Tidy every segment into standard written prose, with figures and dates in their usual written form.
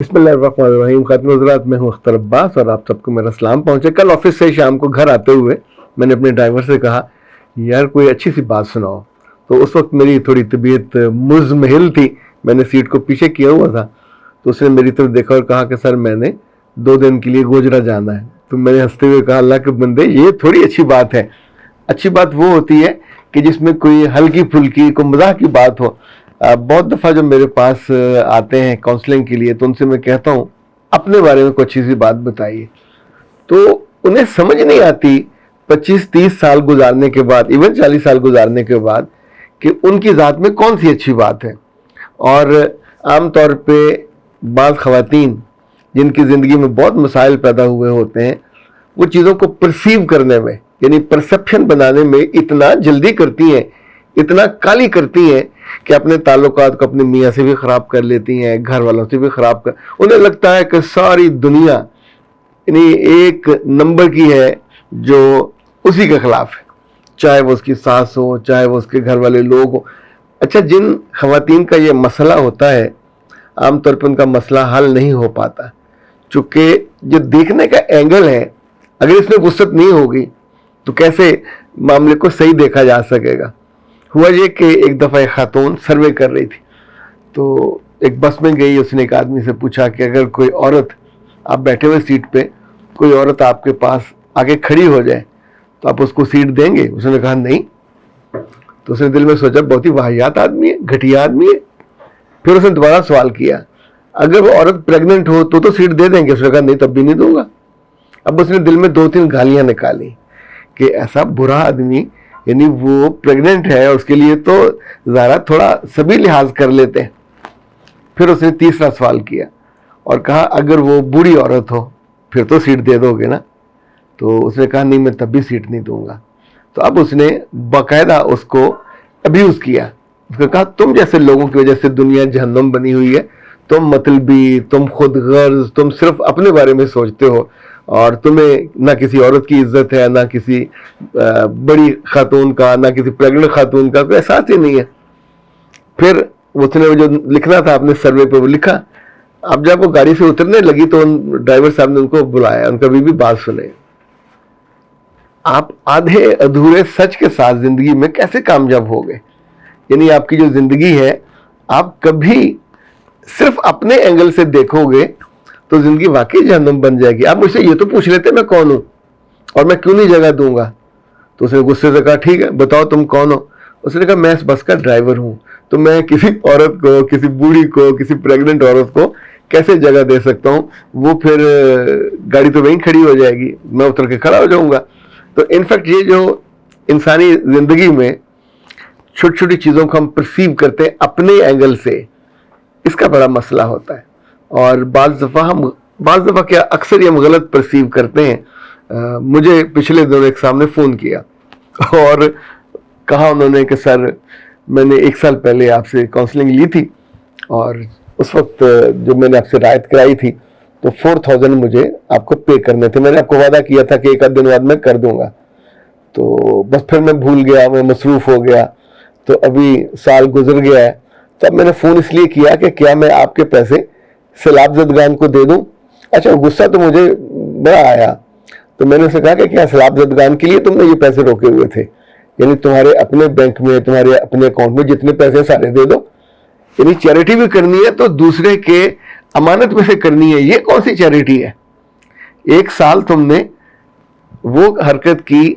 बिस्मिल्लाहिर्रहमानिर्रहीम। खातिन हज़रात, मैं हूँ अख्तर अब्बास और आप सबको मेरा सलाम पहुँचे। कल ऑफिस से शाम को घर आते हुए मैंने अपने ड्राइवर से कहा, यार कोई अच्छी सी बात सुनाओ। तो उस वक्त मेरी थोड़ी तबीयत मुज़महिल थी, मैंने सीट को पीछे किया हुआ था। तो उसने मेरी तरफ देखा और कहा कि सर मैंने 2 दिन के लिए गोजरा जाना है। तो मैंने हंसते हुए कहा, अल्लाह के बंदे ये थोड़ी अच्छी बात है। अच्छी बात वो होती है कि जिसमें कोई हल्की फुल्की कोई मजाक की बात हो। बहुत दफ़ा जब मेरे पास आते हैं काउंसलिंग के लिए तो उनसे मैं कहता हूँ अपने बारे में कोई अच्छी सी बात बताइए, तो उन्हें समझ नहीं आती 25-30 साल गुजारने के बाद, इवन 40 साल गुजारने के बाद, कि उनकी ज़ात में कौन सी अच्छी बात है। और आम तौर पे बाज़ ख़वातीन जिनकी ज़िंदगी में बहुत मसाइल पैदा हुए होते हैं, वो चीज़ों को परसीव करने में यानी परसेप्शन बनाने में इतना जल्दी करती हैं, इतना काली करती हैं कि अपने ताल्लुकात को अपने मियाँ से भी ख़राब कर लेती हैं, घर वालों से भी ख़राब कर। उन्हें लगता है कि सारी दुनिया यानी एक नंबर की है जो उसी के ख़िलाफ़ है, चाहे वो उसकी सास हो, चाहे वो उसके घर वाले लोग हो। अच्छा, जिन ख़वातीन का ये मसला होता है, आमतौर पर उनका मसला हल नहीं हो पाता, चूँकि जो देखने का एंगल है, अगर इसमें वुसअत नहीं होगी तो कैसे मामले को सही देखा जा सकेगा। हुआ ये कि एक दफ़ा एक खातून सर्वे कर रही थी, तो एक बस में गई, उसने एक आदमी से पूछा कि अगर कोई औरत, आप बैठे हुए सीट पे, कोई औरत आपके पास आगे खड़ी हो जाए तो आप उसको सीट देंगे? उसने कहा नहीं। तो उसने दिल में सोचा बहुत ही वाहियात आदमी है, घटिया आदमी है। फिर उसने दोबारा सवाल किया, अगर वो औरत प्रेग्नेंट हो तो सीट दे देंगे? उसने कहा नहीं, तब भी नहीं दूंगा। अब उसने दिल में 2-3 गालियां निकाली कि ऐसा बुरा आदमी, यानी वो प्रेग्नेंट है, उसके लिए तो ज़रा थोड़ा सभी लिहाज कर लेते हैं। फिर उसने तीसरा सवाल किया और कहा, अगर वो बूढ़ी औरत हो फिर तो सीट दे दोगे ना? तो उसने कहा नहीं, मैं तब भी सीट नहीं दूंगा। तो अब उसने बाकायदा उसको अब्यूज़ किया। उसने कहा, तुम जैसे लोगों की वजह से दुनिया जहन्नम बनी हुई है, तुम मतलबी, तुम खुद गर्ज, तुम सिर्फ अपने बारे में सोचते हो और तुम्हें ना किसी औरत की इज्जत है, ना किसी बड़ी खातून का, ना किसी प्रेग्नेंट खातून का कोई एहसास ही नहीं है। फिर उसने जो लिखना था अपने सर्वे पे वो लिखा। अब जब वो गाड़ी से उतरने लगी तो ड्राइवर साहब ने उनको बुलाया, उनका भी बात सुने। आप आधे अधूरे सच के साथ जिंदगी में कैसे कामयाब हो गए? यानी आपकी जो जिंदगी है, आप कभी सिर्फ अपने एंगल से देखोगे तो जिंदगी वाकई जहन्नुम बन जाएगी। आप मुझसे ये तो पूछ लेते मैं कौन हूं और मैं क्यों नहीं जगह दूंगा? तो उसने गुस्से से कहा, ठीक है बताओ तुम कौन हो? उसने कहा, मैं इस बस का ड्राइवर हूं, तो मैं किसी औरत को, किसी बूढ़ी को, किसी प्रेग्नेंट औरत को कैसे जगह दे सकता हूं? वो फिर गाड़ी तो वहीं खड़ी हो जाएगी, मैं उतर के खड़ा हो जाऊंगा। तो इनफैक्ट ये जो इंसानी जिंदगी में छोटी छोटी चीज़ों को हम परसीव करते हैं अपने एंगल से, इसका बड़ा मसला होता है। और बाज़ दफ़ा क्या, अक्सर ये हम गलत परसीव करते हैं। मुझे पिछले दिनों एक सामने फ़ोन किया और कहा उन्होंने कि सर मैंने 1 साल पहले आपसे काउंसलिंग ली थी और उस वक्त जो मैंने आपसे रायत कराई थी तो 4000 मुझे आपको पे करने थे। मैंने आपको वादा किया था कि 1 आध दिन बाद मैं कर दूंगा, तो बस फिर मैं भूल गया, मैं मसरूफ़ हो गया। तो अभी साल गुजर गया है, तो अब मैंने फ़ोन इसलिए किया कि क्या मैं आपके पैसे सैलाब ज़दगान को दे दूं? अच्छा, गुस्सा तो मुझे बड़ा आया। तो मैंने उसे कहा कि क्या सैलाब ज़दगान के लिए तुमने ये पैसे रोके हुए थे? यानी तुम्हारे अपने बैंक में, तुम्हारे अपने अकाउंट में जितने पैसे सारे दे दो। यानी चैरिटी भी करनी है तो दूसरे के अमानत में से करनी है। ये कौन सी चैरिटी है? 1 साल तुमने वो हरकत की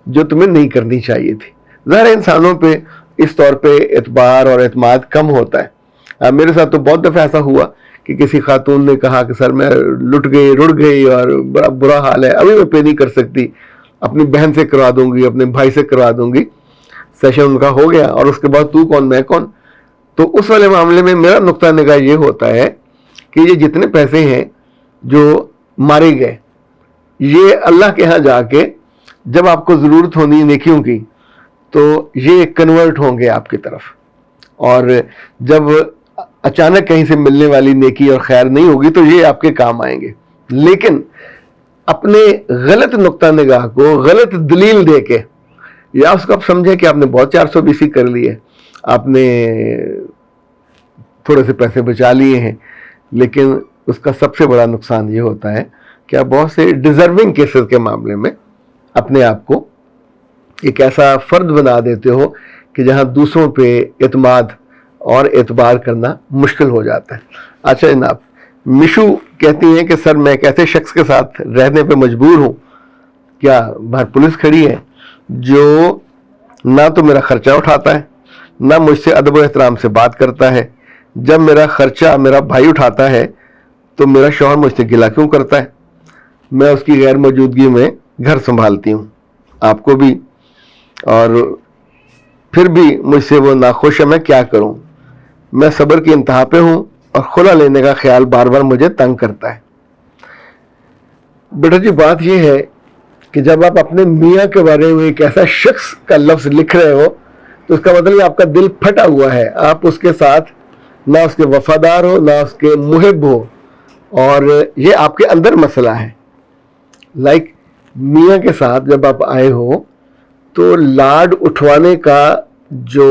जो तुम्हें नहीं करनी चाहिए थी। ज़ाहिर इंसानों पे इस तौर पे एतबार और एतमाद कम होता है। मेरे साथ तो बहुत दफ़ा ऐसा हुआ कि किसी खातून ने कहा कि सर मैं लुट गई, रुड़ गई और बड़ा बुरा हाल है, अभी मैं पे नहीं कर सकती, अपनी बहन से करवा दूंगी, अपने भाई से करवा दूंगी। सेशन उनका हो गया और उसके बाद तू कौन मैं कौन? तो उस वाले मामले में मेरा नुक्ता निगाह ये होता है कि ये जितने पैसे हैं जो मारे गए, ये अल्लाह के यहाँ जाके जब आपको ज़रूरत होनी नेकियों की तो ये कन्वर्ट होंगे आपकी तरफ, और जब अचानक कहीं से मिलने वाली नेकी और खैर नहीं होगी तो ये आपके काम आएंगे। लेकिन अपने गलत नुक्ता निगाह को गलत दलील दे के, या उसको आप समझें कि आपने बहुत 420 कर लिए, आपने थोड़े से पैसे बचा लिए हैं, लेकिन اس کا سب سے بڑا نقصان یہ ہوتا ہے کہ آپ بہت سے ڈیزرونگ کیسز کے معاملے میں اپنے آپ کو ایک ایسا فرد بنا دیتے ہو کہ جہاں دوسروں پہ اعتماد اور اعتبار کرنا مشکل ہو جاتا ہے. اچھا جناب، مشو کہتی ہیں کہ سر میں ایک ایسے شخص کے ساتھ رہنے پہ مجبور ہوں، کیا باہر پولیس کھڑی ہے، جو نہ تو میرا خرچہ اٹھاتا ہے، نہ مجھ سے ادب و احترام سے بات کرتا ہے. جب میرا خرچہ میرا بھائی اٹھاتا ہے تو میرا شوہر مجھ سے گلہ کیوں کرتا ہے؟ میں اس کی غیر موجودگی میں گھر سنبھالتی ہوں، آپ کو بھی، اور پھر بھی مجھ سے وہ ناخوش ہے. میں کیا کروں؟ میں صبر کی انتہا پہ ہوں اور خلا لینے کا خیال بار بار مجھے تنگ کرتا ہے. بیٹا جی، بات یہ ہے کہ جب آپ اپنے میاں کے بارے میں ایک ایسا شخص کا لفظ لکھ رہے ہو تو اس کا مطلب آپ کا دل پھٹا ہوا ہے. آپ اس کے ساتھ نہ اس کے وفادار ہو، نہ اس کے محب ہو، اور یہ آپ کے اندر مسئلہ ہے. لائک میاں کے ساتھ جب آپ آئے ہو تو لاڈ اٹھوانے کا جو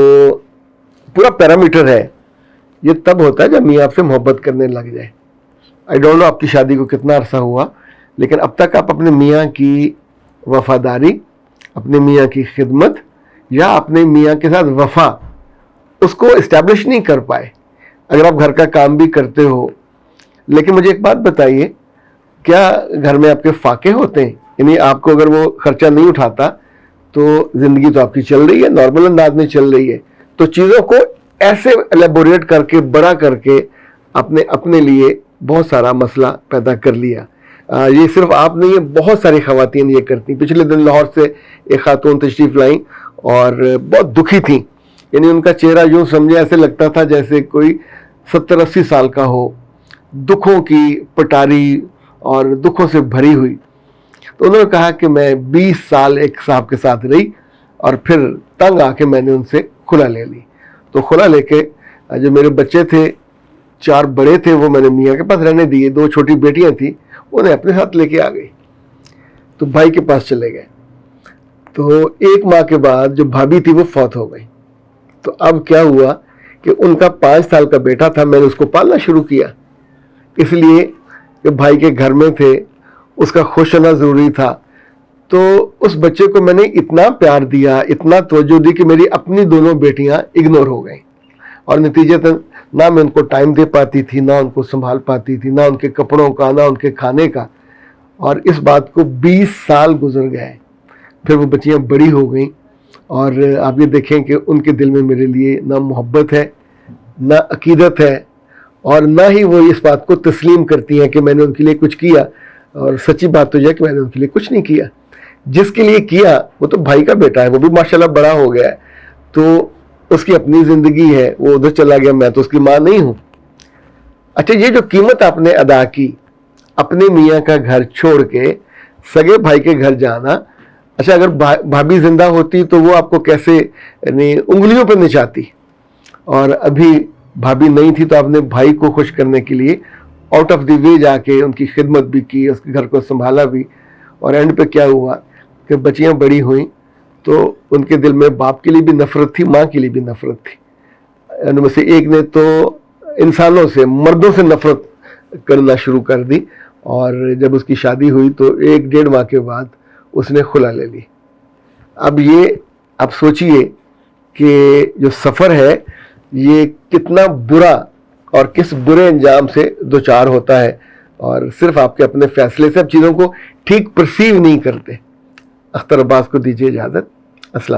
پورا پیرامیٹر ہے یہ تب ہوتا ہے جب میاں آپ سے محبت کرنے لگ جائے. آئی ڈونٹ نو آپ کی شادی کو کتنا عرصہ ہوا، لیکن اب تک آپ اپنے میاں کی وفاداری، اپنے میاں کی خدمت یا اپنے میاں کے ساتھ وفا، اس کو اسٹیبلش نہیں کر پائے. اگر آپ گھر کا کام بھی کرتے ہو، لیکن مجھے ایک بات بتائیے، کیا گھر میں آپ کے فاقے ہوتے ہیں؟ یعنی آپ کو اگر وہ خرچہ نہیں اٹھاتا تو زندگی تو آپ کی چل رہی ہے، نارمل انداز میں چل رہی ہے. تو چیزوں کو ایسے الیبوریٹ کر کے، بڑا کر کے آپ نے اپنے لیے بہت سارا مسئلہ پیدا کر لیا. یہ صرف آپ نہیں ہے، بہت ساری خواتین یہ کرتی. پچھلے دن لاہور سے ایک خاتون تشریف لائیں اور بہت دکھی تھیں. یعنی ان کا چہرہ یوں سمجھے ایسے لگتا تھا جیسے کوئی 70-80 سال کا ہو، دکھوں کی پٹاری اور دکھوں سے بھری ہوئی. تو انہوں نے کہا کہ میں 20 سال ایک صاحب کے ساتھ رہی اور پھر تنگ آ کے میں نے ان سے خلا لے لی. تو خلا لے کے جو میرے بچے تھے، 4 بڑے تھے، وہ میں نے میاں کے پاس رہنے دیے. 2 چھوٹی بیٹیاں تھیں، انہیں اپنے ساتھ لے کے آ گئی. تو بھائی کے پاس چلے گئے. تو 1 ماہ کے بعد جو بھابھی تھی وہ فوت ہو گئی. تو اب کیا ہوا کہ ان کا 5 سال کا بیٹا تھا، میں نے اس کو پالنا شروع کیا، اس لیے کہ بھائی کے گھر میں تھے، اس کا خوش ہونا ضروری تھا. تو اس بچے کو میں نے اتنا پیار دیا، اتنا توجہ دی کہ میری اپنی دونوں بیٹیاں اگنور ہو گئیں، اور نتیجتاً نہ میں ان کو ٹائم دے پاتی تھی، نہ ان کو سنبھال پاتی تھی، نہ ان کے کپڑوں کا، نہ ان کے کھانے کا. اور اس بات کو 20 سال گزر گئے. پھر وہ بچیاں بڑی ہو گئیں اور آپ یہ دیکھیں کہ ان کے دل میں میرے لیے نہ محبت ہے، نہ عقیدت ہے، اور نہ ہی وہ اس بات کو تسلیم کرتی ہیں کہ میں نے ان کے لیے کچھ کیا. اور سچی بات تو یہ ہے کہ میں نے ان کے لیے کچھ نہیں کیا. جس کے لیے کیا وہ تو بھائی کا بیٹا ہے، وہ بھی ماشاءاللہ بڑا ہو گیا ہے، تو اس کی اپنی زندگی ہے، وہ ادھر چلا گیا، میں تو اس کی ماں نہیں ہوں. اچھا، یہ جو قیمت آپ نے ادا کی، اپنے میاں کا گھر چھوڑ کے سگے بھائی کے گھر جانا، اچھا اگر بھابھی زندہ ہوتی تو وہ آپ کو کیسے یعنی انگلیوں پہ نچاتی. اور ابھی بھابھی نہیں تھی تو آپ نے بھائی کو خوش کرنے کے لیے آؤٹ آف دی وے جا کے ان کی خدمت بھی کی، اس کے گھر کو سنبھالا بھی. اور اینڈ پہ کیا ہوا کہ بچیاں بڑی ہوئیں تو ان کے دل میں باپ کے لیے بھی نفرت تھی، ماں کے لیے بھی نفرت تھی. ان میں سے ایک نے تو انسانوں سے، مردوں سے نفرت کرنا شروع کر دی، اور جب اس کی شادی ہوئی تو 1-1.5 ماہ کے بعد اس نے خلا لے لی. اب یہ آپ سوچئے کہ جو سفر ہے یہ کتنا برا اور کس برے انجام سے دوچار ہوتا ہے، اور صرف آپ کے اپنے فیصلے سے اب چیزوں کو ٹھیک پرسیو نہیں کرتے. اختر عباس کو دیجیے اجازت. السلام.